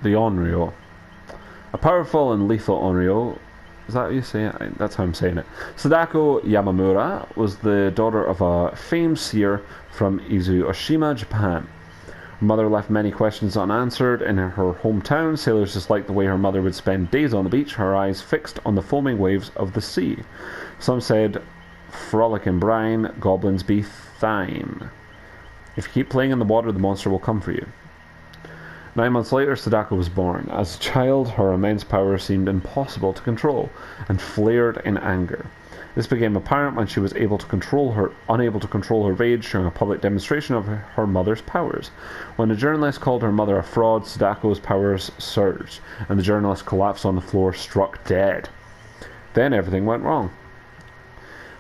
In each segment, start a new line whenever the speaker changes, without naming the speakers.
The Onyro. A powerful and lethal Onyro. Is that how you say it? That's how I'm saying it. Sadako Yamamura was the daughter of a famed seer from Izuoshima, Japan. Her mother left many questions unanswered. In her hometown, sailors disliked the way her mother would spend days on the beach, her eyes fixed on the foaming waves of the sea. Some said, "Frolic in brine, goblins be thine. If you keep playing in the water, the monster will come for you." 9 months later, Sadako was born. As a child, her immense power seemed impossible to control, and flared in anger. This became apparent when she was unable to control her rage during a public demonstration of her mother's powers. When a journalist called her mother a fraud, Sadako's powers surged, and the journalist collapsed on the floor, struck dead. Then everything went wrong.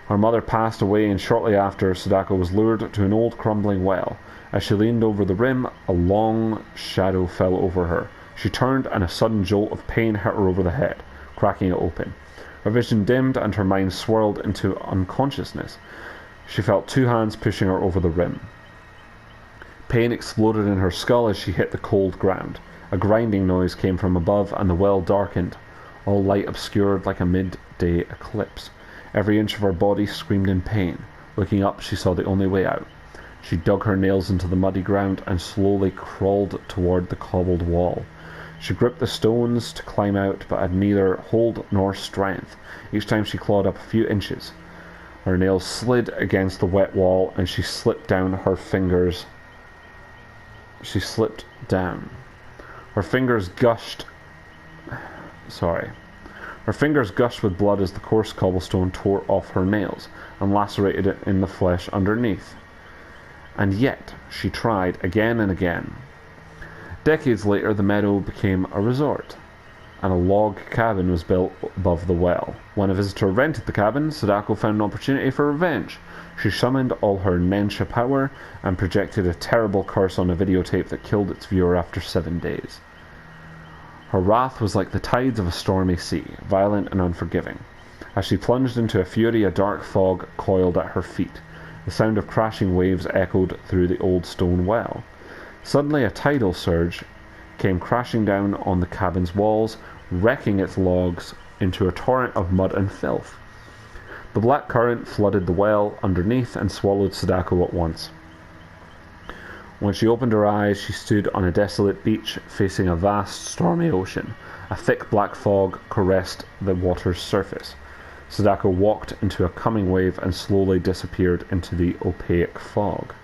Her mother passed away, and shortly after, Sadako was lured to an old crumbling well. As she leaned over the rim, a long shadow fell over her. She turned, and a sudden jolt of pain hit her over the head, cracking it open. Her vision dimmed, and her mind swirled into unconsciousness. She felt 2 hands pushing her over the rim. Pain exploded in her skull as she hit the cold ground. A grinding noise came from above, and the well darkened, all light obscured like a midday eclipse. Every inch of her body screamed in pain. Looking up, she saw the only way out. She dug her nails into the muddy ground and slowly crawled toward the cobbled wall. She gripped the stones to climb out, but had neither hold nor strength. Each time she clawed up a few inches, her nails slid against the wet wall, and she slipped down. Her fingers gushed. Her fingers gushed with blood as the coarse cobblestone tore off her nails and lacerated it in the flesh underneath. And yet, she tried again and again. Decades later, the meadow became a resort, and a log cabin was built above the well. When a visitor rented the cabin, Sadako found an opportunity for revenge. She summoned all her Nensha power and projected a terrible curse on a videotape that killed its viewer after 7 days. Her wrath was like the tides of a stormy sea, violent and unforgiving. As she plunged into a fury, a dark fog coiled at her feet. The sound of crashing waves echoed through the old stone well. Suddenly a tidal surge came crashing down on the cabin's walls, wrecking its logs into a torrent of mud and filth. The black current flooded the well underneath and swallowed Sadako at once. When she opened her eyes, she stood on a desolate beach facing a vast stormy ocean. A thick black fog caressed the water's surface. Sadako walked into a coming wave and slowly disappeared into the opaque fog.